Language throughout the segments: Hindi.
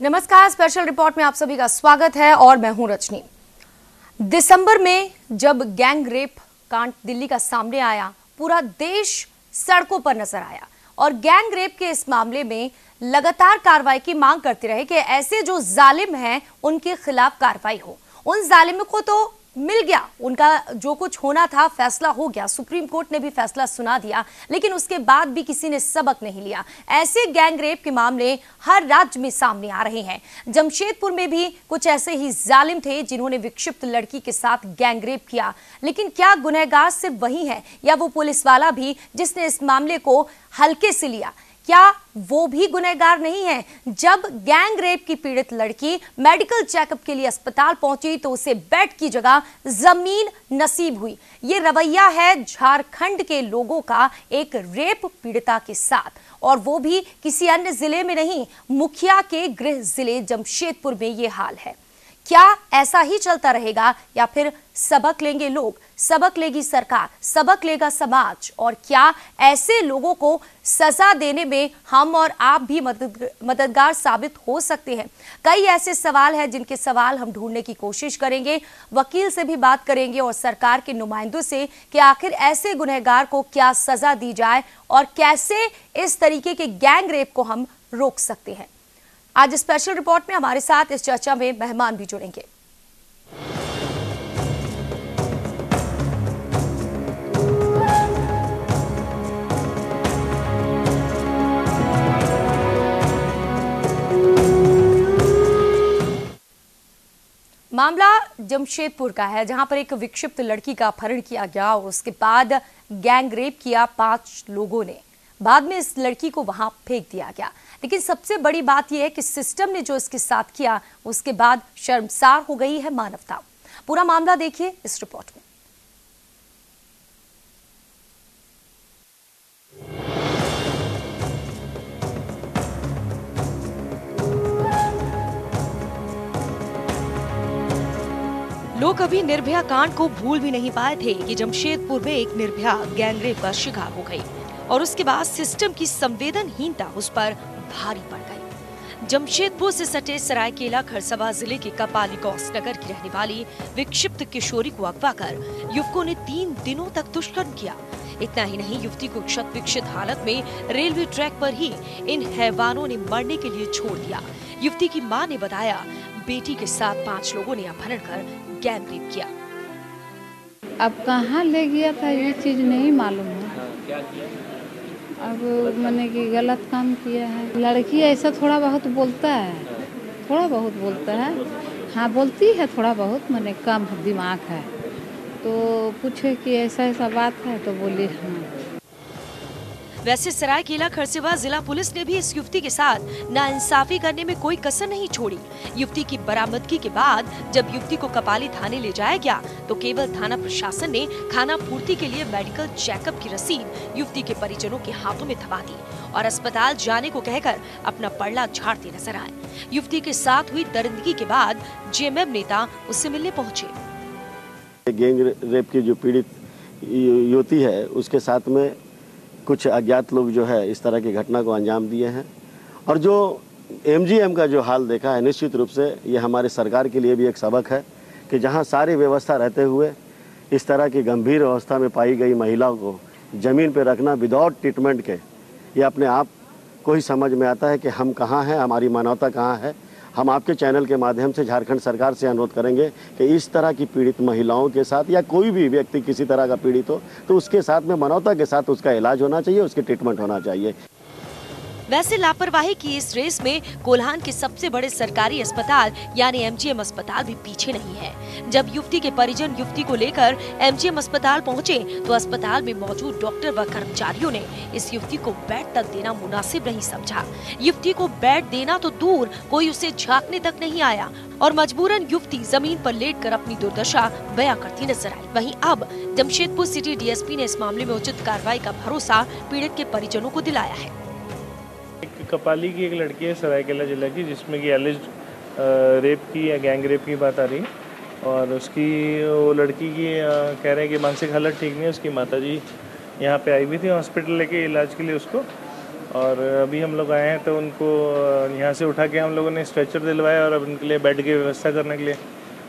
नमस्कार, स्पेशल रिपोर्ट में आप सभी का स्वागत है और मैं हूं रजनी। दिसंबर में जब गैंग रेप कांड दिल्ली का सामने आया, पूरा देश सड़कों पर नजर आया और गैंग रेप के इस मामले में लगातार कार्रवाई की मांग करते रहे कि ऐसे जो जालिम हैं उनके खिलाफ कार्रवाई हो। उन जालिमों को तो मिल गया, उनका जो कुछ होना था फैसला हो गया, सुप्रीम कोर्ट ने भी फैसला सुना दिया, लेकिन उसके बाद भी किसी ने सबक नहीं लिया। ऐसे गैंग रेप के मामले हर राज्य में सामने आ रहे हैं। जमशेदपुर में भी कुछ ऐसे ही जालिम थे जिन्होंने विक्षिप्त लड़की के साथ गैंग रेप किया, लेकिन क्या गुनहगार सिर्फ वही है या वो पुलिस वाला भी जिसने इस मामले को हल्के से लिया, क्या वो भी गुनहगार नहीं है? जब गैंग रेप की पीड़ित लड़की मेडिकल चेकअप के लिए अस्पताल पहुंची तो उसे बेड की जगह जमीन नसीब हुई। ये रवैया है झारखंड के लोगों का एक रेप पीड़िता के साथ, और वो भी किसी अन्य जिले में नहीं, मुखिया के गृह जिले जमशेदपुर में ये हाल है। क्या ऐसा ही चलता रहेगा या फिर सबक लेंगे लोग, सबक लेगी सरकार, सबक लेगा समाज, और क्या ऐसे लोगों को सजा देने में हम और आप भी मददगार साबित हो सकते हैं? कई ऐसे सवाल हैं जिनके सवाल हम ढूंढने की कोशिश करेंगे, वकील से भी बात करेंगे और सरकार के नुमाइंदों से कि आखिर ऐसे गुनहगार को क्या सजा दी जाए और कैसे इस तरीके के गैंग रेप को हम रोक सकते हैं। आज स्पेशल रिपोर्ट में हमारे साथ इस चर्चा में मेहमान भी जुड़ेंगे। मामला जमशेदपुर का है, जहां पर एक विक्षिप्त लड़की का अपहरण किया गया और उसके बाद गैंग रेप किया 5 लोगों ने। बाद में इस लड़की को वहां फेंक दिया गया, लेकिन सबसे बड़ी बात यह है कि सिस्टम ने जो इसके साथ किया उसके बाद शर्मसार हो गई है मानवता। पूरा मामला देखिए इस रिपोर्ट में। लोग अभी निर्भया कांड को भूल भी नहीं पाए थे कि जमशेदपुर में एक निर्भया गैंग रेप का शिकार हो गई और उसके बाद सिस्टम की संवेदनहीनता उस पर भारी पड़ गई। जमशेदपुर से सटे सरायकेला खरसवा जिले के कपालीगौस नगर की रहने वाली विक्षिप्त किशोरी को अगवा कर युवकों ने 3 दिनों तक दुष्कर्म किया। इतना ही नहीं, युवती को क्षत विक्षत हालत में रेलवे ट्रैक पर ही इन हैवानों ने मरने के लिए छोड़ दिया। युवती की मां ने बताया, बेटी के साथ 5 लोगों ने अपहरण कर गैंग रेप किया। अब कहाँ ले गया था ये चीज नहीं मालूम है। अब मैंने कि गलत काम किया है। लड़की ऐसा थोड़ा बहुत बोलता है, हाँ बोलती है थोड़ा बहुत, मैंने कम दिमाग है। तो पूछे कि ऐसा बात है तो बोली हाँ। वैसे सरायकेला खरसेवा जिला पुलिस ने भी इस युवती के साथ नाइंसाफी करने में कोई कसर नहीं छोड़ी। युवती की बरामदगी के बाद जब युवती को कपाली थाने ले जाया गया तो केवल थाना प्रशासन ने खाना पूर्ति के लिए मेडिकल चेकअप की रसीद युवती के परिजनों के हाथों में थमा दी और अस्पताल जाने को कहकर अपना पड़ला झाड़ते नजर आए। युवती के साथ हुई दरिंदगी के बाद जेएमएम नेता उससे मिलने पहुँचे। गैंग रेप की जो पीड़ित युवती है उसके साथ में कुछ अज्ञात लोग जो है इस तरह की घटना को अंजाम दिए हैं, और जो एमजीएम का जो हाल देखा है, निश्चित रूप से ये हमारे सरकार के लिए भी एक सबक है कि जहां सारी व्यवस्था रहते हुए इस तरह की गंभीर अवस्था में पाई गई महिलाओं को ज़मीन पर रखना विदाउट ट्रीटमेंट के, ये अपने आप को ही समझ में आता है कि हम कहाँ हैं, हमारी मानवता कहाँ है। हम आपके चैनल के माध्यम से झारखंड सरकार से अनुरोध करेंगे कि इस तरह की पीड़ित महिलाओं के साथ या कोई भी व्यक्ति किसी तरह का पीड़ित हो तो उसके साथ में मानवता के साथ उसका इलाज होना चाहिए, उसकी ट्रीटमेंट होना चाहिए। वैसे लापरवाही की इस रेस में कोल्हान के सबसे बड़े सरकारी अस्पताल यानी एमजीएम अस्पताल भी पीछे नहीं है। जब युवती के परिजन युवती को लेकर एमजीएम अस्पताल पहुंचे तो अस्पताल में मौजूद डॉक्टर व कर्मचारियों ने इस युवती को बेड तक देना मुनासिब नहीं समझा। युवती को बेड देना तो दूर, कोई उसे झांकने तक नहीं आया और मजबूरन युवती जमीन पर लेटकर अपनी दुर्दशा बयां करती नजर आई। वहीं अब जमशेदपुर सिटी डीएसपी ने इस मामले में उचित कार्रवाई का भरोसा पीड़ित के परिजनों को दिलाया है। एक कपाली की एक लड़की है सरायकेला जिला की, जिसमें कि एलिज्ड रेप की या गैंग रेप की बात आ रही है और उसकी वो लड़की की कह रहे हैं कि मानसिक हालत ठीक नहीं है। उसकी माताजी यहाँ पे आई हुई थी हॉस्पिटल लेके इलाज के लिए उसको, और अभी हम लोग आए हैं तो उनको यहाँ से उठा के हम लोगों ने स्ट्रेचर दिलवाया और अब उनके लिए बेड की व्यवस्था करने के लिए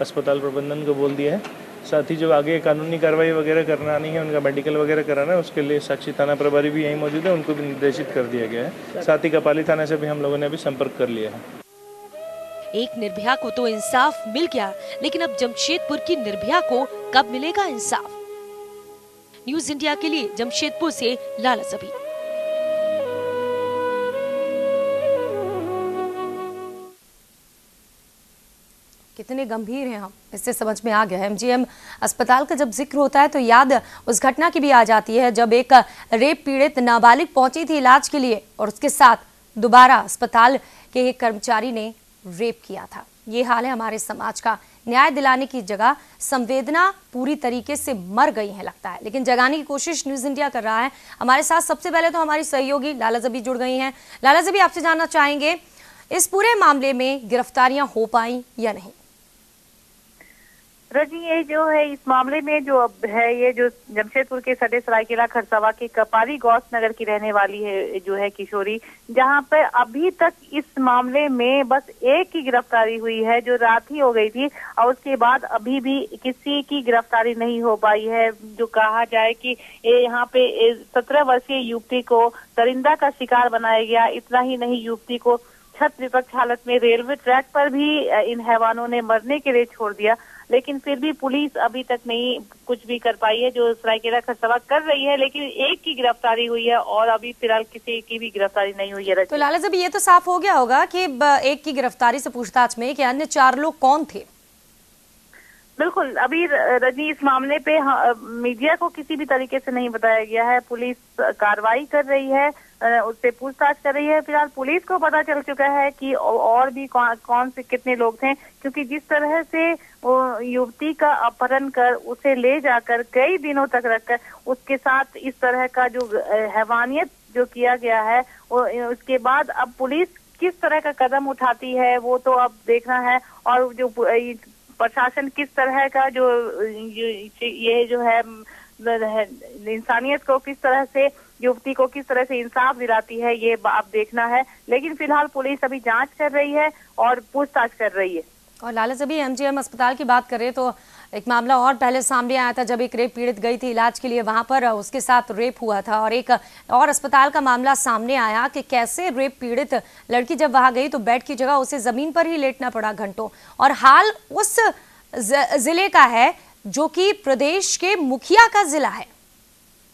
अस्पताल प्रबंधन को बोल दिया है। साथ ही जो आगे कानूनी कार्रवाई वगैरह करना नहीं है, उनका मेडिकल वगैरह कराना है, उसके लिए साक्षी थाना प्रभारी भी यहीं मौजूद है, उनको भी निर्देशित कर दिया गया है। साथ ही कपाली थाना से भी हम लोगों ने अभी संपर्क कर लिया है। एक निर्भया को तो इंसाफ मिल गया, लेकिन अब जमशेदपुर की निर्भया को कब मिलेगा इंसाफ? न्यूज इंडिया के लिए जमशेदपुर से लाला ज़बी। कितने गंभीर हैं हम, इससे समझ में आ गया है। एमजीएम अस्पताल का जब जिक्र होता है तो याद उस घटना की भी आ जाती है जब एक रेप पीड़ित नाबालिग पहुंची थी इलाज के लिए और उसके साथ दोबारा अस्पताल के एक कर्मचारी ने रेप किया था। ये हाल है हमारे समाज का। न्याय दिलाने की जगह संवेदना पूरी तरीके से मर गई है लगता है, लेकिन जगाने की कोशिश न्यूज इंडिया कर रहा है। हमारे साथ सबसे पहले तो हमारी सहयोगी लाला ज़बी जुड़ गई हैं। लाला ज़बी, आपसे जानना चाहेंगे इस पूरे मामले में गिरफ्तारियां हो पाई या नहीं? रजी, ये जो है इस मामले में जो अब है, ये जो जमशेदपुर के सटे सरायकेला खरसावा की कपाली गौस नगर की रहने वाली है जो है किशोरी, जहां पर अभी तक इस मामले में बस एक की गिरफ्तारी हुई है जो रात ही हो गई थी और उसके बाद अभी भी किसी की गिरफ्तारी नहीं हो पाई है। जो कहा जाए कि यहाँ पे 17 वर्षीय युवती को दरिंदा का शिकार बनाया गया। इतना ही नहीं, युवती को छत विपक्ष हालत में रेलवे ट्रैक पर भी इन हैवानों ने मरने के लिए छोड़ दिया, लेकिन फिर भी पुलिस अभी तक नहीं कुछ भी कर पाई है। जो सरायकेला खरसावा कर रही है, लेकिन एक की गिरफ्तारी हुई है और अभी फिलहाल किसी की भी गिरफ्तारी नहीं हुई है। तो लाला ज़बी, ये तो साफ हो गया होगा कि एक की गिरफ्तारी से पूछताछ में कि अन्य 4 लोग कौन थे? बिल्कुल, अभी रजनी इस मामले पे मीडिया को किसी भी तरीके से नहीं बताया गया है। पुलिस कार्रवाई कर रही है, उससे पूछताछ कर रही है। फिलहाल पुलिस को पता चल चुका है कि और भी कौन से कितने लोग थे, क्योंकि जिस तरह से युवती का अपहरण कर उसे ले जाकर कई दिनों तक रखकर उसके साथ इस तरह का जो हैवानियत जो किया गया है, उसके बाद अब पुलिस किस तरह का कदम उठाती है वो तो अब देखना है। और जो प्रशासन किस तरह का जो ये जो है इंसानियत को किस तरह से, युवती को किस तरह से इंसाफ दिलाती है, ये आप देखना है। लेकिन फिलहाल पुलिस अभी जांच कर रही है और पूछताछ कर रही है। और लाला ज़बी, एमजीएम अस्पताल की बात करें तो एक मामला और पहले सामने आया था जब एक रेप पीड़ित गई थी इलाज के लिए, वहां पर उसके साथ रेप हुआ था। और एक और अस्पताल का मामला सामने आया कि कैसे रेप पीड़ित लड़की जब वहां गई तो बेड की जगह उसे जमीन पर ही लेटना पड़ा घंटों। और हाल उस जिले का है जो कि प्रदेश के मुखिया का जिला है।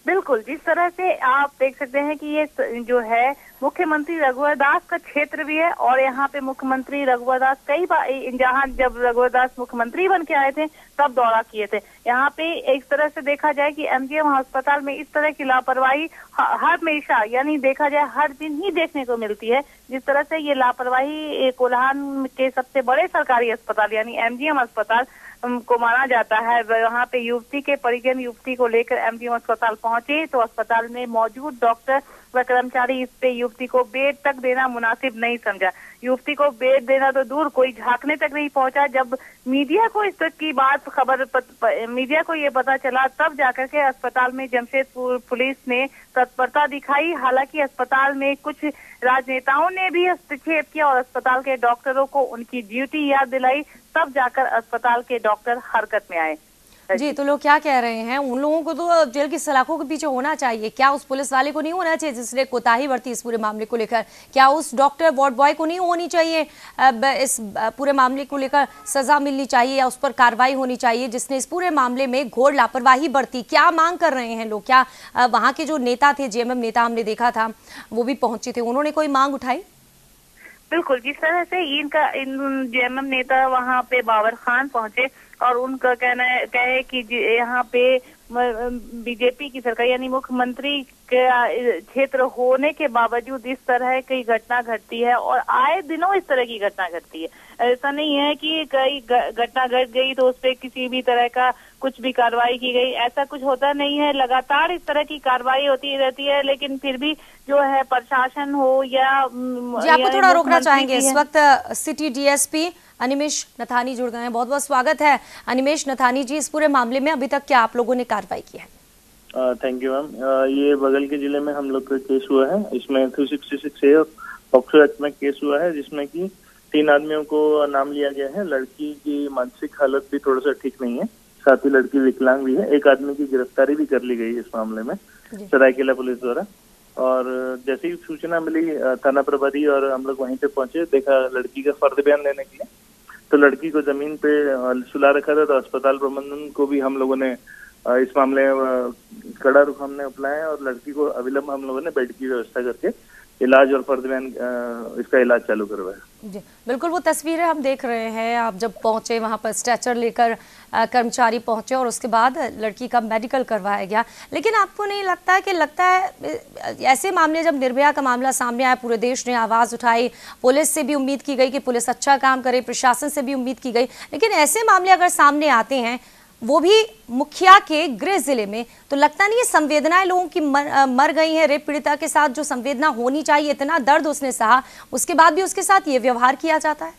बिल्कुल, जिस तरह से आप देख सकते हैं कि ये जो है मुख्यमंत्री रघुवर दास का क्षेत्र भी है और यहाँ पे मुख्यमंत्री रघुवर दास कई बार, जहाँ जब रघुवर दास मुख्यमंत्री बन के आए थे तब दौरा किए थे। यहाँ पे एक तरह से देखा जाए कि एमजीएम अस्पताल में इस तरह की लापरवाही हमेशा, यानी देखा जाए हर दिन ही देखने को मिलती है। जिस तरह से ये लापरवाही कोल्हान के सबसे बड़े सरकारी अस्पताल यानी एमजीएम अस्पताल को माना जाता है। वहाँ पे युवती के परिजन युवती को लेकर एमजीएम अस्पताल पहुंचे तो अस्पताल में मौजूद डॉक्टर व कर्मचारी इस पे युवती को बेड तक देना मुनासिब नहीं समझा। युवती को बेड देना तो दूर, कोई झांकने तक नहीं पहुंचा। जब मीडिया को इस तक की बात मीडिया को ये पता चला तब जाकर के अस्पताल में जमशेदपुर पुलिस ने तत्परता दिखाई। हालांकि अस्पताल में कुछ राजनेताओं ने भी हस्तक्षेप किया और अस्पताल के डॉक्टरों को उनकी ड्यूटी याद दिलाई, तब जाकर अस्पताल के डॉक्टर हरकत में आए। जी, तो लोग क्या कह रहे हैं? उन लोगों को तो जेल की सलाखों के पीछे होना चाहिए। क्या उस पुलिस वाले को नहीं होना चाहिए जिसने कोताही बरती इस पूरे मामले को लेकर? क्या उस डॉक्टर वार्ड बॉय को नहीं होनी चाहिए? इस पूरे मामले को लेकर सजा मिलनी चाहिए या उस पर कार्रवाई होनी चाहिए जिसने इस पूरे मामले में घोर लापरवाही बरती? क्या मांग कर रहे हैं लोग? क्या वहां के जो नेता थे, जेएमएम नेता हमने देखा था, वो भी पहुंचे थे, उन्होंने कोई मांग उठाई? बिल्कुल, जिस तरह से इन जेएमएम नेता वहां पे बाबर खान पहुंचे और उनका कहना है कि यहाँ पे बीजेपी की सरकार यानी मुख्यमंत्री के क्षेत्र होने के बावजूद इस तरह की घटना घटती है और आए दिनों इस तरह की घटना घटती है। ऐसा नहीं है कि कई घटना घट गई तो उस पर किसी भी तरह का कुछ भी कार्रवाई की गई, ऐसा कुछ होता नहीं है। लगातार इस तरह की कार्रवाई होती रहती है, लेकिन फिर भी जो है प्रशासन हो या जी, आपको थोड़ा रोकना चाहेंगे। इस वक्त सिटी डीएसपी अनिमेश नथानी जुड़ गए हैं। बहुत बहुत स्वागत है अनिमेश नथानी जी। इस पूरे मामले में अभी तक क्या आप लोगों ने कार्रवाई की है? Thank you ma'am. ये बगल के जिले में हम लोग का केस हुआ है। इसमें 366 ए पॉक्सो एक्ट में केस हुआ है, जिसमें कि 3 आदमियों को नाम लिया गया है। लड़की की मानसिक हालत भी थोड़ा सा ठीक नहीं है, साथ ही लड़की विकलांग भी है। एक आदमी की गिरफ्तारी भी कर ली गई इस मामले में सरायकेला पुलिस द्वारा। और जैसे ही सूचना मिली थाना प्रभारी और हम लोग वहीं पे पहुंचे, देखा लड़की का फर्द बयान लेने के लिए, तो लड़की को जमीन पे सुला रखा था। तो अस्पताल प्रबंधन को भी हम लोगों ने इस मामले में कड़ा रुख हमने अपनाया और लड़की को अविलंब हम लोगों ने बेड की व्यवस्था करके इलाज और फर्द बयान इसका इलाज चालू करवाया। जी बिल्कुल, वो तस्वीरें हम देख रहे हैं। आप जब पहुंचे वहां पर स्ट्रेचर लेकर कर्मचारी पहुंचे और उसके बाद लड़की का मेडिकल करवाया गया। लेकिन आपको नहीं लगता है कि ऐसे मामले, जब निर्भया का मामला सामने आया, पूरे देश ने आवाज उठाई, पुलिस से भी उम्मीद की गई कि पुलिस अच्छा काम करे, प्रशासन से भी उम्मीद की गई, लेकिन ऐसे मामले अगर सामने आते हैं, वो भी मुखिया के गृह जिले में, तो लगता नहीं है संवेदनाएं लोगों की मर गई हैं? रेप पीड़िता के साथ जो संवेदना होनी चाहिए, इतना दर्द उसने सहा, उसके बाद भी उसके साथ ये व्यवहार किया जाता है।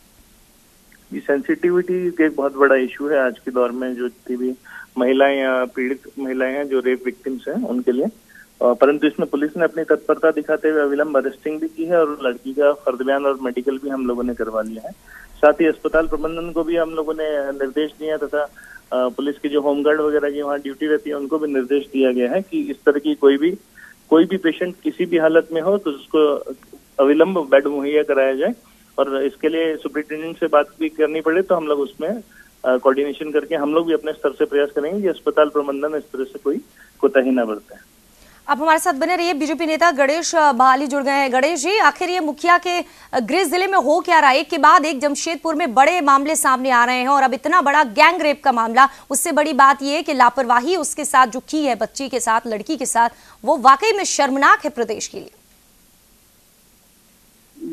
ये सेंसिटिविटी एक बहुत बड़ा इशू है आज के दौर में। जो भी महिलाएं या पीड़ित महिलाएं हैं जो रेप विक्टिम्स हैं उनके लिए, परंतु इसमें पुलिस ने अपनी तत्परता दिखाते हुए अविलंब अरेस्टिंग भी की है और लड़की का फर्द बयान और मेडिकल भी हम लोगों ने करवा लिया है। साथ ही अस्पताल प्रबंधन को भी हम लोगों ने निर्देश दिया तथा पुलिस की जो होमगार्ड वगैरह की वहाँ ड्यूटी रहती है उनको भी निर्देश दिया गया है कि इस तरह की कोई भी पेशेंट किसी भी हालत में हो तो उसको अविलंब बेड मुहैया कराया जाए। और इसके लिए सुपरिटेंडेंट से बात भी करनी पड़े तो हम लोग उसमें कोऑर्डिनेशन करके हम लोग भी अपने स्तर से प्रयास करेंगे कि अस्पताल प्रबंधन इस तरह से कोई कोताही न बरते। आप हमारे साथ बने रहिए। बीजेपी नेता गणेश बहाली जुड़ गए हैं। गणेश जी, आखिर ये मुखिया के गृह जिले में हो क्या रहा है? एक के बाद एक जमशेदपुर में बड़े मामले सामने आ रहे हैं और अब इतना बड़ा गैंग रेप का मामला। उससे बड़ी बात यह है कि लापरवाही उसके साथ जो की है बच्ची के साथ, लड़की के साथ, वो वाकई में शर्मनाक है प्रदेश के लिए।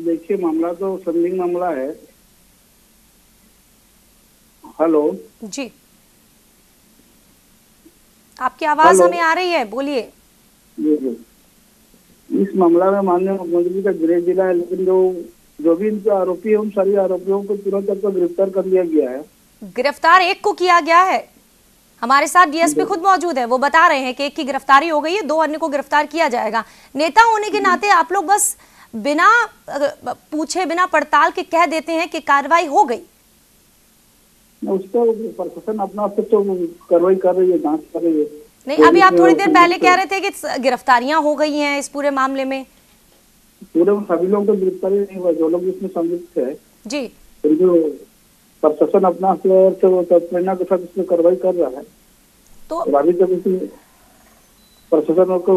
देखिए, मामला तो संदिग्ध मामला है। हेलो जी, आपकी आवाज हमें आ रही है, बोलिए। इस मामला में माननीय मुख्यमंत्री का गृह जिला है, लेकिन जो भी इनके आरोपी है उन सारी आरोपियों को तुरंत आपको गिरफ्तार कर लिया गया है। गिरफ्तार एक को किया गया है। हमारे साथ डीएसपी खुद मौजूद है, वो बता रहे हैं कि एक की गिरफ्तारी हो गई है, 2 अन्य को गिरफ्तार किया जाएगा। नेता होने के नाते आप लोग बस बिना पूछे, बिना पड़ताल के कह देते हैं कि कार्रवाई हो गई। उसको प्रशासन अपना से तो कार्रवाई कर रही है, जांच कर रही है। नहीं, अभी आप थोड़ी देर पहले कह रहे थे कि गिरफ्तारियां हो गई हैं इस पूरे मामले में। पूरे सभी लोग तो गिरफ्तारी नहीं हुआ, जो लोग इसमें संलिप्त है जी, जो प्रशासन अपना प्रेरणा के साथ इसमें कार्रवाई कर रहा है। तो अभी तक प्रशासन को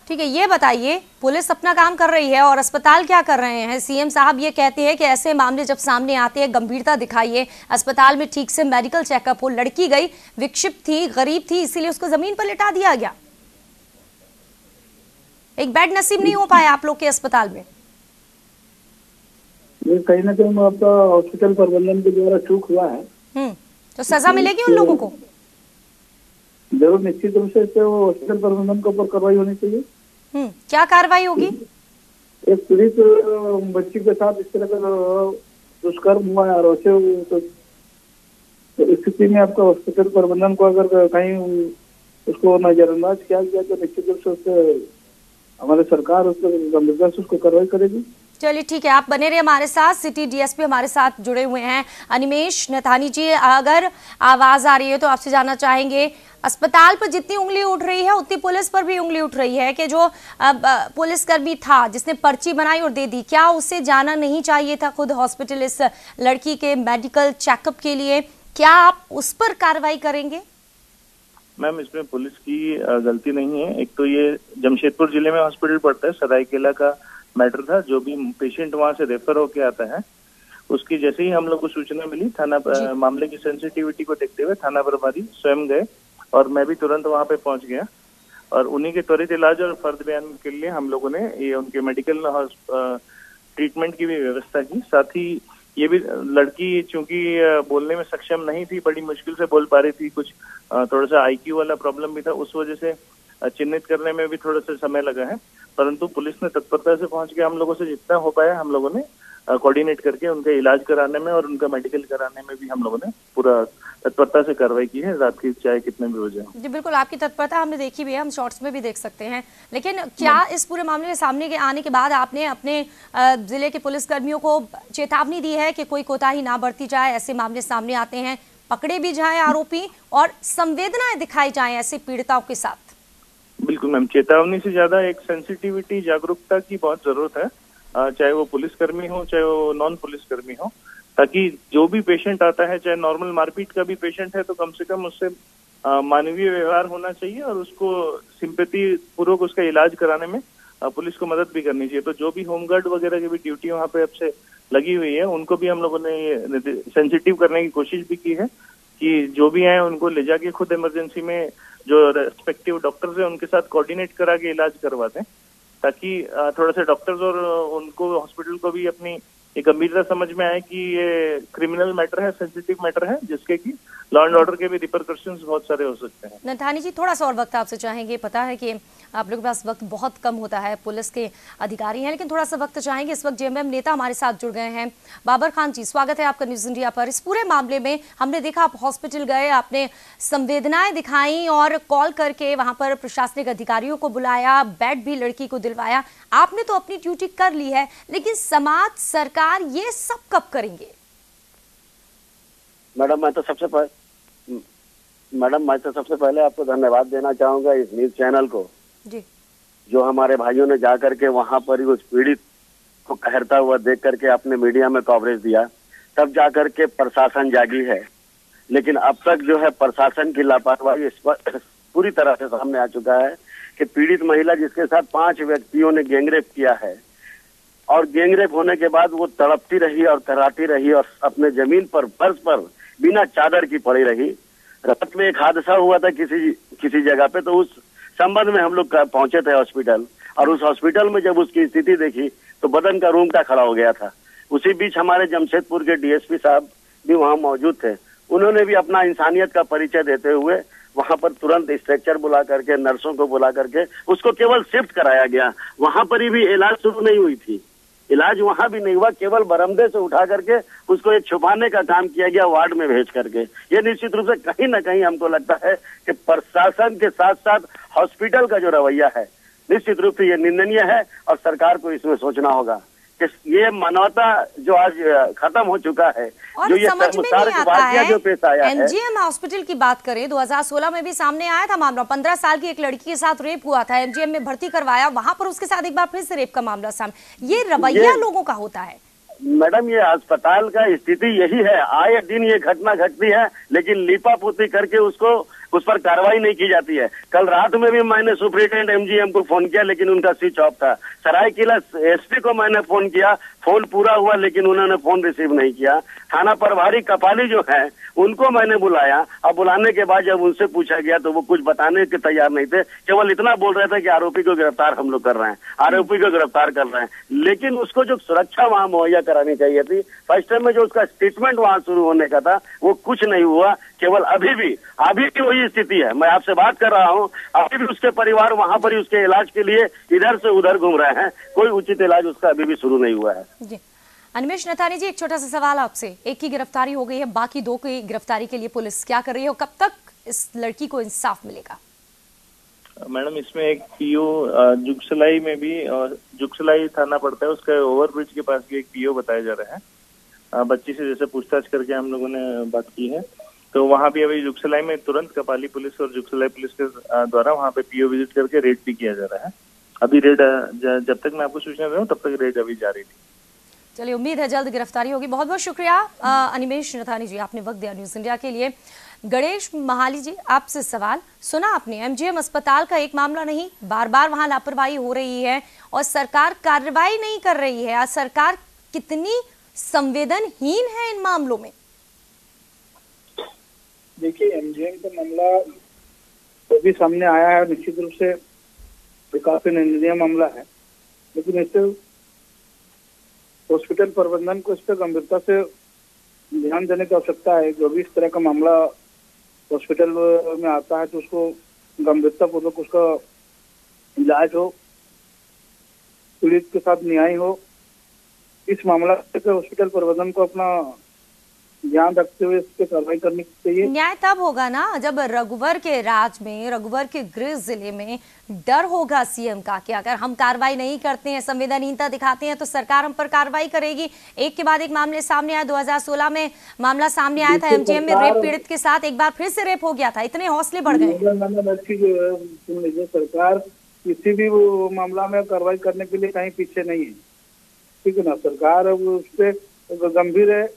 ठीक है, ये बताइए, पुलिस अपना काम कर रही है और अस्पताल क्या कर रहे हैं? सीएम साहब ये कहते हैं कि ऐसे मामले जब सामने आते हैं गंभीरता दिखाइए, अस्पताल में ठीक से मेडिकल चेकअप हो। लड़की गई, विक्षिप्त थी, गरीब थी, इसीलिए उसको जमीन पर लिटा दिया गया। एक बेड नसीब नहीं हो पाया आप लोग के अस्पताल में। ये कहीं ना कहीं आपका हॉस्पिटल प्रबंधन के द्वारा चूक हुआ है। तो सजा मिलेगी उन लोगों को? जरूर, निश्चित रूप से हॉस्पिटल प्रबंधन के ऊपर कार्रवाई होनी चाहिए। क्या कार्रवाई होगी? एक पीड़ित बच्ची के साथ इस तरह का दुष्कर्म हुआ है और तो स्थिति में आपका हॉस्पिटल प्रबंधन को अगर कहीं उसको नजरअंदाज किया गया तो निश्चित रूप से उससे हमारी सरकार उसको गंभीरता से उसको कार्रवाई करेगी। चलिए ठीक है, आप बने रहे हमारे साथ। सिटी डीएसपी हमारे साथ जुड़े हुए हैं अनिमेश नथानी जी। अगर आवाज आ रही है तो आपसे जानना चाहेंगे, अस्पताल पर जितनी उंगली उठ रही है उतनी पुलिस पर भी उंगली उठ रही है कि जो पुलिसकर्मी था जिसने पर्ची बनाई और दे दी, क्या उसे जाना नहीं चाहिए था खुद हॉस्पिटल इस लड़की के मेडिकल चेकअप के लिए? क्या आप उस पर कार्रवाई करेंगे? मैम, इसमें पुलिस की गलती नहीं है। एक तो ये जमशेदपुर जिले में हॉस्पिटल पड़ता है, सरायकेला का मैटर था। जो भी पेशेंट वहां से रेफर होके आता है, उसकी जैसे ही हम लोग को सूचना मिली, थाना मामले की सेंसिटिविटी को देखते हुए थाना प्रभारी स्वयं गए और मैं भी तुरंत वहां पे पहुंच गया और उन्हीं के त्वरित इलाज और फर्द बयान के लिए हम लोगों ने ये उनके मेडिकल ट्रीटमेंट की भी व्यवस्था की। साथ ही ये भी लड़की चूंकि बोलने में सक्षम नहीं थी, बड़ी मुश्किल से बोल पा रही थी, कुछ थोड़ा सा IQ वाला प्रॉब्लम भी था, उस वजह से चिन्हित करने में भी थोड़ा सा समय लगा है। परंतु पुलिस ने तत्परता से पहुंच के हम लोगों से जितना हो पाया हम लोगों ने कोऑर्डिनेट करके उनका इलाज कराने में और उनका मेडिकल कराने में भी हम लोगों ने पूरा तत्परता से कार्रवाई की है, रात की चाहे कितने भी हो जाए। जी बिल्कुल, आपकी तत्परता हमने देखी भी है, हम शॉर्ट्स में भी देख सकते हैं। लेकिन क्या इस पूरे मामले के सामने के आने के बाद आपने अपने जिले के पुलिसकर्मियों को चेतावनी दी है कि कोई कोताही ना बरती जाए, ऐसे मामले सामने आते हैं, पकड़े भी जाए आरोपी और संवेदनाएं दिखाई जाए ऐसे पीड़िताओं के साथ? बिल्कुल मैम, चेतावनी से ज्यादा एक सेंसिटिविटी, जागरूकता की बहुत जरूरत है, चाहे वो पुलिसकर्मी हो चाहे वो नॉन पुलिसकर्मी हो, ताकि जो भी पेशेंट आता है, चाहे नॉर्मल मारपीट का भी पेशेंट है, तो कम से कम उससे मानवीय व्यवहार होना चाहिए और उसको सिंपैथी पूर्वक उसका इलाज कराने में पुलिस को मदद भी करनी चाहिए। तो जो भी होमगार्ड वगैरह की भी ड्यूटी वहाँ पे अब से लगी हुई है, उनको भी हम लोगों ने सेंसिटिव करने की कोशिश भी की है कि जो भी आए उनको ले जाके खुद इमरजेंसी में जो रेस्पेक्टिव डॉक्टर्स है उनके साथ कोऑर्डिनेट करा के इलाज करवाते हैं, ताकि थोड़ा सा डॉक्टर्स और उनको हॉस्पिटल को भी अपनी एक गंभीरता समझ में आए कि ये क्रिमिनल मैटर है, सेंसिटिव मैटर है, जिसके कि लॉ एंड ऑर्डर के भी रिपरकशंस बहुत सारे हो सकते हैं। नथानी जी, थोड़ा सा और वक्त आपसे चाहेंगे, पता है कि आप लोगों के पास वक्त बहुत कम होता है, पुलिस के अधिकारी हैं, लेकिन थोड़ा सा वक्त चाहेंगे। इस वक्त जेएमएम नेता हमारे साथ जुड़ गए हैं। बाबर खान जी, स्वागत है आपका न्यूज़ इंडिया पर। इस पूरे मामले में हमने देखा आप हॉस्पिटल गए, आपने संवेदनाएं दिखाई और कॉल करके वहां पर प्रशासनिक अधिकारियों को बुलाया, बेड भी लड़की को दिलवाया। आपने तो अपनी ड्यूटी कर ली है, लेकिन समाज, सरकार ये सब कब करेंगे? मैडम, मैं तो सबसे पहले आपको धन्यवाद देना चाहूंगा इस न्यूज चैनल को जी, जो हमारे भाइयों ने जा करके वहां पर उस पीड़ित को कहरता हुआ देख करके अपने मीडिया में कवरेज दिया, तब जा करके प्रशासन जागी है। लेकिन अब तक जो है प्रशासन की लापरवाही पूरी तरह से सामने आ चुका है कि पीड़ित महिला जिसके साथ 5 व्यक्तियों ने गैंगरेप किया है और गैंगरेप होने के बाद वो तड़पती रही और कराती रही और अपने जमीन पर, फर्श पर बिना चादर की पड़ी रही। रात में एक हादसा हुआ था किसी जगह पे, तो उस संबंध में हम लोग पहुंचे थे हॉस्पिटल और उस हॉस्पिटल में जब उसकी स्थिति देखी तो बदन का रूंगटा खड़ा हो गया था। उसी बीच हमारे जमशेदपुर के डीएसपी साहब भी वहां मौजूद थे। उन्होंने भी अपना इंसानियत का परिचय देते हुए वहां पर तुरंत स्ट्रेचर बुला करके, नर्सों को बुला करके उसको केवल शिफ्ट कराया गया। वहां पर भी इलाज शुरू नहीं हुई थी, इलाज वहां भी नहीं हुआ, केवल बरामदे से उठा करके उसको एक छुपाने का काम किया गया वार्ड में भेज करके। ये निश्चित रूप से कहीं ना कहीं हमको लगता है कि प्रशासन के साथ साथ हॉस्पिटल का जो रवैया है निश्चित रूप से ये निंदनीय है और सरकार को इसमें सोचना होगा कि ये मानवता जो आज खत्म हो चुका है, और जो ये समझ में नहीं आता है। जो पेश आया है, एमजीएम हॉस्पिटल की बात करें, 2016 में भी सामने आया था मामला, 15 साल की एक लड़की के साथ रेप हुआ था, एमजीएम में भर्ती करवाया, वहां पर उसके साथ एक बार फिर से रेप का मामला सामने। ये रवैया लोगों का होता है। मैडम, ये अस्पताल का स्थिति यही है, आए दिन ये घटना घटती है लेकिन लीपापोती करके उस पर कार्रवाई नहीं की जाती है। कल रात में भी मैंने सुपरिटेंडेंट एमजीएम को फोन किया लेकिन उनका स्विच ऑफ था। सरायकेला एसपी को मैंने फोन किया, फोन पूरा हुआ लेकिन उन्होंने फोन रिसीव नहीं किया। थाना प्रभारी कपाली जो है उनको मैंने बुलाया, अब बुलाने के बाद जब उनसे पूछा गया तो वो कुछ बताने के तैयार नहीं थे, केवल इतना बोल रहे थे कि आरोपी को गिरफ्तार हम लोग कर रहे हैं, आरोपी को गिरफ्तार कर रहे हैं। लेकिन उसको जो सुरक्षा वहां मुहैया करानी चाहिए थी, फर्स्ट टाइम में जो उसका ट्रीटमेंट वहां शुरू होने का था वो कुछ नहीं हुआ। केवल अभी भी वही स्थिति है, मैं आपसे बात कर रहा हूँ, अभी भी उसके परिवार वहां पर ही उसके इलाज के लिए इधर से उधर घूम रहे हैं, कोई उचित इलाज उसका अभी भी शुरू नहीं हुआ है। जी अनिमेश नथानी जी, एक छोटा सा सवाल आपसे, एक की गिरफ्तारी हो गई है, बाकी 2 की गिरफ्तारी के लिए पुलिस क्या कर रही है और कब तक इस लड़की को इंसाफ मिलेगा? मैडम इसमें एक पीओ जुगसलाई में भी, जुगसलाई थाना पड़ता है, उसका ओवरब्रिज के पास भी एक पीओ बताया जा रहा है। बच्ची से जैसे पूछताछ करके हम लोगों ने बात की है, तो वहाँ भी अभी जुगसलाई में तुरंत कपाली पुलिस और जुगसलाई पुलिस के द्वारा वहाँ पे पीओ विजिट करके रेड भी किया जा रहा है। अभी रेड जब तक मैं आपको सूचना दे रहा हूँ तब तक रेड अभी जारी थी। चलिए, उम्मीद है जल्द गिरफ्तारी होगी। बहुत बहुत शुक्रिया अनिमेश नथानी जी, आपने वक्त दिया न्यूज इंडिया के लिए। गणेश महाली जी, आपसे सवाल सुना आपने, एमजीएम अस्पताल का एक मामला नहीं, बार बार वहां लापरवाही हो रही है और सरकार कार्रवाई नहीं कर रही है। आज सरकार कितनी संवेदनहीन है इन मामलों में? देखिए, एमजीएम का मामला तो भी सामने आया है, निश्चित रूप से काफी निंदनीय मामला है, लेकिन इससे हॉस्पिटल प्रबंधन को इस पर गंभीरता से ध्यान देने की आवश्यकता है। जो भी इस तरह का मामला हॉस्पिटल में आता है तो उसको गंभीरता पूर्वक उसका इलाज हो, पीड़ित के साथ न्याय हो। इस मामला पे हॉस्पिटल प्रबंधन को अपना ध्यान रखते हुए इस पे कार्रवाई करनी चाहिए। न्याय तब होगा ना जब रघुवर के राज में, रघुवर के गृह जिले में डर होगा सीएम का कि अगर हम कार्रवाई नहीं करते हैं, संवेदनहीनता दिखाते हैं तो सरकार हम पर कार्रवाई करेगी। एक के बाद एक मामले सामने आए। 2016 में मामला सामने आया था एमजीएम में, रेप पीड़ित के साथ एक बार फिर से रेप हो गया था। इतने हौसले बढ़ गए। सुन लीजिए, सरकार किसी भी मामला में कार्रवाई करने के लिए कहीं पीछे नहीं है, ठीक है ना। सरकार उस पर गंभीर है।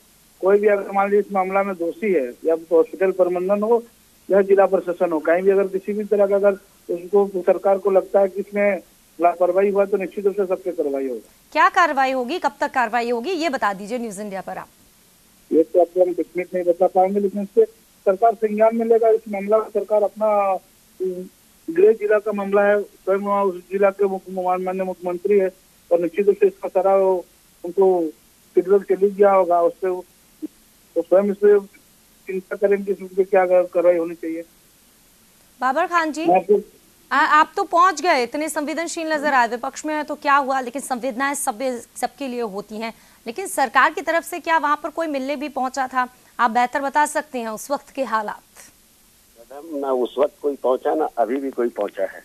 कोई भी अगर मान लीजिए इस मामला में दोषी है, या तो हॉस्पिटल प्रबंधन हो या जिला प्रशासन हो, कहीं भी अगर किसी भी तरह का अगर उसको सरकार को लगता है कि इसमें लापरवाही हुआ तो निश्चित रूप से सबसे कार्रवाई होगी। क्या कार्रवाई होगी, कब तक कार्रवाई होगी, ये बता दीजिए न्यूज इंडिया पर आप। ये तो आपको हम टेक्निक नहीं बता पाएंगे, लेकिन इससे सरकार संज्ञान में लेगा। इस मामला में सरकार अपना गृह जिला का मामला है, स्वयं उस जिला के माननीय मुख्यमंत्री है और निश्चित रूप से इसका सारा उनको फीडबैक चली गया होगा। उससे तो स्वयं इस पे चिंता करेंगे इस पे क्या कार्रवाई होनी चाहिए। बाबर खान जी, आप तो पहुंच गए, इतने संवेदनशील नजर आए। विपक्ष में है तो क्या हुआ, लेकिन संवेदनाएं सबके लिए होती हैं। लेकिन सरकार की तरफ से क्या वहां पर कोई मिलने भी पहुंचा था? आप बेहतर बता सकते हैं उस वक्त के हालात। मैडम, ना उस वक्त कोई पहुंचा, ना अभी भी कोई पहुंचा है।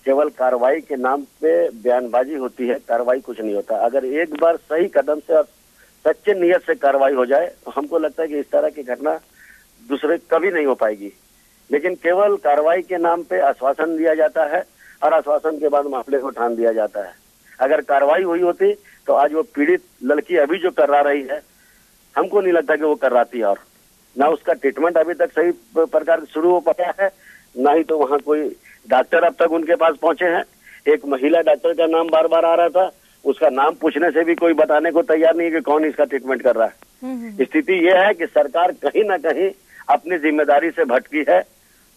केवल कार्रवाई के नाम पे बयानबाजी होती है, कार्रवाई कुछ नहीं होता। अगर एक बार सही कदम से, सच्चे नियत से कार्रवाई हो जाए तो हमको लगता है कि इस तरह की घटना दूसरे कभी नहीं हो पाएगी। लेकिन केवल कार्रवाई के नाम पे आश्वासन दिया जाता है और आश्वासन के बाद मामले को ठान दिया जाता है। अगर कार्रवाई हुई होती तो आज वो पीड़ित लड़की अभी जो करवा रही है, हमको नहीं लगता कि वो करवाती। और ना उसका ट्रीटमेंट अभी तक सही प्रकार शुरू हो पाया है, ना ही तो वहाँ कोई डॉक्टर अब तक उनके पास पहुंचे हैं। एक महिला डॉक्टर का नाम बार बार आ रहा था, उसका नाम पूछने से भी कोई बताने को तैयार नहीं है कि कौन इसका ट्रीटमेंट कर रहा है। स्थिति यह है कि सरकार कहीं ना कहीं अपनी जिम्मेदारी से भटकी है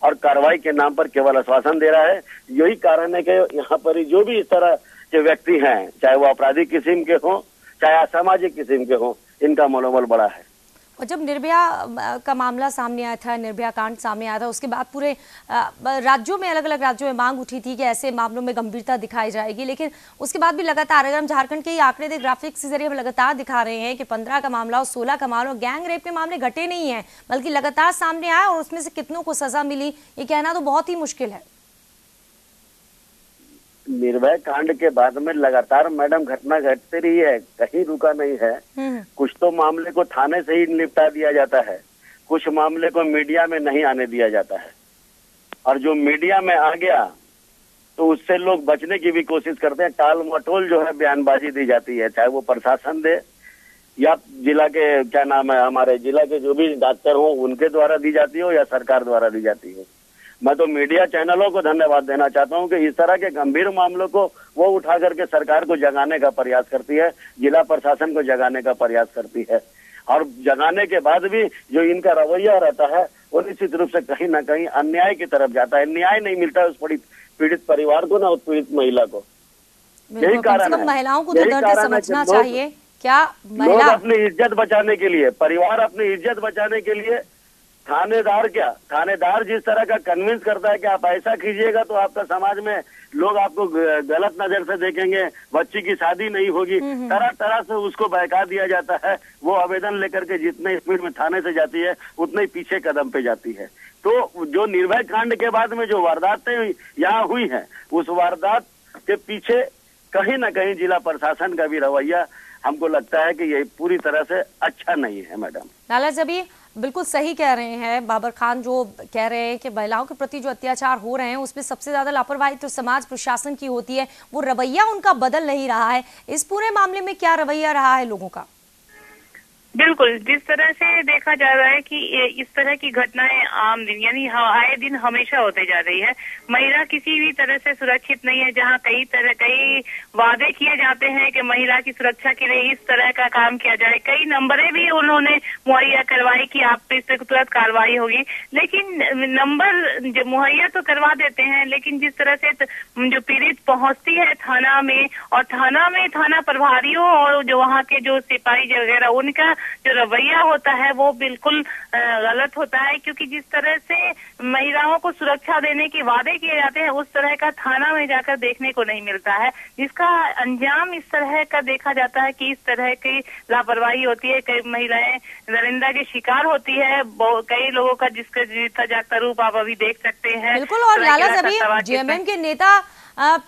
और कार्रवाई के नाम पर केवल आश्वासन दे रहा है। यही कारण है कि यहाँ पर जो भी इस तरह के व्यक्ति हैं, चाहे वो आपराधिक किस्म के हों, चाहे असामाजिक किस्म के हों, इनका मनोबल बड़ा है। और जब निर्भया का मामला सामने आया था, निर्भया कांड सामने आया था, उसके बाद पूरे राज्यों में, अलग अलग राज्यों में मांग उठी थी कि ऐसे मामलों में गंभीरता दिखाई जाएगी। लेकिन उसके बाद भी लगातार, अगर हम झारखंड के आंकड़े देख, ग्राफिक्स के जरिए हम लगातार दिखा रहे हैं कि 15 का मामला और 16 का मामला, गैंग रेप के मामले घटे नहीं है, बल्कि लगातार सामने आया और उसमें से कितनों को सजा मिली, ये कहना तो बहुत ही मुश्किल है। निर्भया कांड के बाद में लगातार मैडम घटना घटती रही है, कहीं रुका नहीं है। कुछ तो मामले को थाने से ही निपटा दिया जाता है, कुछ मामले को मीडिया में नहीं आने दिया जाता है, और जो मीडिया में आ गया तो उससे लोग बचने की भी कोशिश करते हैं। टाल मटोल जो है बयानबाजी दी जाती है, चाहे वो प्रशासन दे या जिला के क्या नाम है, हमारे जिला के जो भी डॉक्टर हो उनके द्वारा दी जाती हो या सरकार द्वारा दी जाती हो। मैं तो मीडिया चैनलों को धन्यवाद देना चाहता हूं कि इस तरह के गंभीर मामलों को वो उठा करके सरकार को जगाने का प्रयास करती है, जिला प्रशासन को जगाने का प्रयास करती है। और जगाने के बाद भी जो इनका रवैया रहता है वो निश्चित रूप से कहीं ना कहीं अन्याय की तरफ जाता है। न्याय नहीं मिलता है उस पीड़ित परिवार को, ना उस पीड़ित महिला को। यही कारण है, महिलाओं को तो दर्द समझना चाहिए। क्या लोग अपनी इज्जत बचाने के लिए, परिवार अपनी इज्जत बचाने के लिए थानेदार जिस तरह का कन्विंस करता है कि आप ऐसा कीजिएगा तो आपका समाज में लोग आपको गलत नजर से देखेंगे, बच्ची की शादी नहीं होगी, तरह तरह से उसको बहका दिया जाता है। वो आवेदन लेकर के जितने स्पीड में थाने से जाती है उतने ही पीछे कदम पे जाती है। तो जो निर्भया कांड के बाद में जो वारदातें यहाँ हुई हैं, उस वारदात के पीछे कहीं ना कहीं जिला प्रशासन का भी रवैया हमको लगता है कि ये पूरी तरह से अच्छा नहीं है। मैडम लाला जबी बिल्कुल सही कह रहे हैं। बाबर खान जो कह रहे हैं कि महिलाओं के प्रति जो अत्याचार हो रहे हैं उसमें सबसे ज्यादा लापरवाही तो समाज प्रशासन की होती है, वो रवैया उनका बदल नहीं रहा है। इस पूरे मामले में क्या रवैया रहा है लोगों का? बिल्कुल, जिस तरह से देखा जा रहा है कि इस तरह की घटनाएं आम दिन यानी आए दिन हमेशा होते जा रही है। महिला किसी भी तरह से सुरक्षित नहीं है। जहां कई वादे किए जाते हैं कि महिला की सुरक्षा के लिए इस तरह का काम किया जाए, कई नंबरें भी उन्होंने मुहैया करवाई कि आप पे तुरंत कार्रवाई होगी, लेकिन नंबर जो मुहैया तो करवा देते हैं, लेकिन जिस तरह से जो पीड़ित पहुंचती है थाना में, और थाना प्रभारियों और जो वहाँ के जो सिपाही वगैरह उनका जो रवैया होता है वो बिल्कुल गलत होता है। क्योंकि जिस तरह से महिलाओं को सुरक्षा देने के वादे किए जाते हैं उस तरह का थाना में जाकर देखने को नहीं मिलता है, जिसका अंजाम इस तरह का देखा जाता है कि इस तरह की लापरवाही होती है। कई महिलाएं दरिंदा की शिकार होती है, कई लोगों का जिसका जीता जागता रूप आप अभी देख सकते हैं। बिल्कुल, और लाला जबी जेएमएम के नेता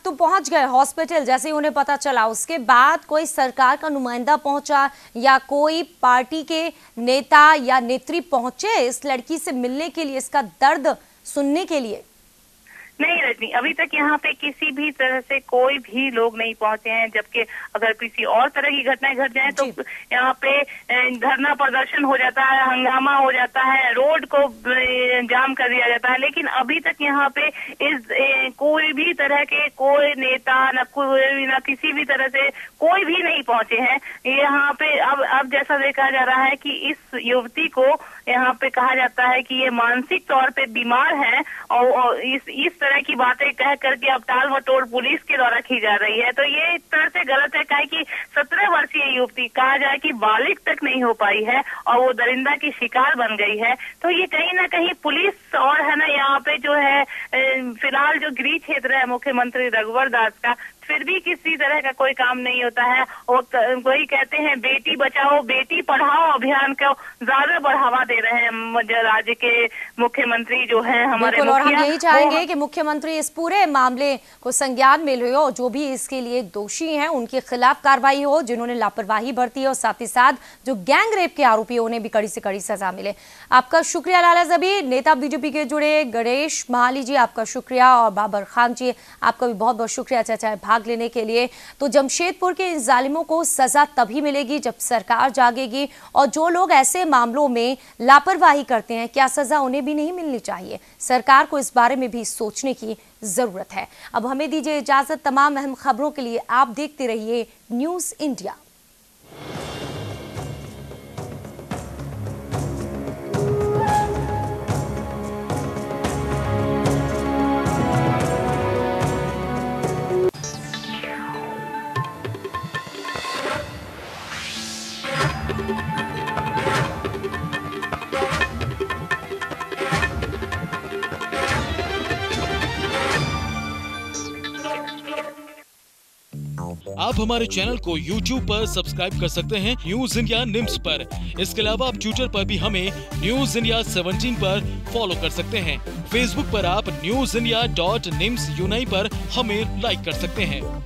तो पहुंच गए हॉस्पिटल जैसे ही उन्हें पता चला, उसके बाद कोई सरकार का नुमाइंदा पहुंचा या कोई पार्टी के नेता या नेत्री पहुंचे इस लड़की से मिलने के लिए, इसका दर्द सुनने के लिए? नहीं रजनी, अभी तक यहाँ पे किसी भी तरह से कोई भी लोग नहीं पहुंचे हैं। जबकि अगर किसी और तरह की घटनाएं घट जाए तो यहाँ पे धरना प्रदर्शन हो जाता है, हंगामा हो जाता है, रोड को जाम कर दिया जाता है। लेकिन अभी तक यहाँ पे कोई भी तरह के कोई नेता न किसी भी तरह से कोई भी नहीं पहुंचे हैं यहाँ पे। अब जैसा देखा जा रहा है कि इस युवती को यहाँ पे कहा जाता है कि ये मानसिक तौर पे बीमार है और इस तरह की बातें कह करके अब टाल मटोल पुलिस के द्वारा की जा रही है। तो ये एक तरह से गलत है, काहे कि 17 वर्षीय युवती कहा जाए कि बालिग तक नहीं हो पाई है और वो दरिंदा की शिकार बन गई है। तो ये कहीं ना कहीं पुलिस और है ना यहाँ पे जो है फिलहाल जो गृह क्षेत्र है मुख्यमंत्री रघुवर दास का, फिर भी किसी तरह का कोई काम नहीं होता है। वही कहते हैं बेटी बचाओ बेटी पढ़ाओ अभियान को ज्यादा बढ़ावा दे रहे हैं राज्य के मुख्यमंत्री जो है हमारे। और हम यही चाहेंगे कि मुख्यमंत्री इस पूरे मामले को संज्ञान में ले और जो भी इसके लिए दोषी हैं उनके खिलाफ कार्रवाई हो, जिन्होंने लापरवाही बरती है, और साथ ही साथ जो गैंग रेप के आरोपी है उन्हें भी कड़ी से कड़ी सजा मिले। आपका शुक्रिया लाला जबी। नेता बीजेपी के जुड़े गणेश महाली जी आपका शुक्रिया, और बाबर खान जी आपका भी बहुत बहुत शुक्रिया चाचा भाग लेने के लिए। तो जमशेदपुर के इन जालिमों को सजा तभी मिलेगी जब सरकार जागेगी, और जो लोग ऐसे मामलों में लापरवाही करते हैं क्या सजा उन्हें भी नहीं मिलनी चाहिए? सरकार को इस बारे में भी सोचने की जरूरत है। अब हमें दीजिए इजाजत। तमाम अहम खबरों के लिए आप देखते रहिए न्यूज़ इंडिया। आप हमारे चैनल को YouTube पर सब्सक्राइब कर सकते हैं न्यूज इंडिया निम्स पर। इसके अलावा आप ट्विटर पर भी हमें न्यूज इंडिया 17 पर फॉलो कर सकते हैं। फेसबुक पर आप newsindia.nimsUnai पर हमें लाइक कर सकते हैं।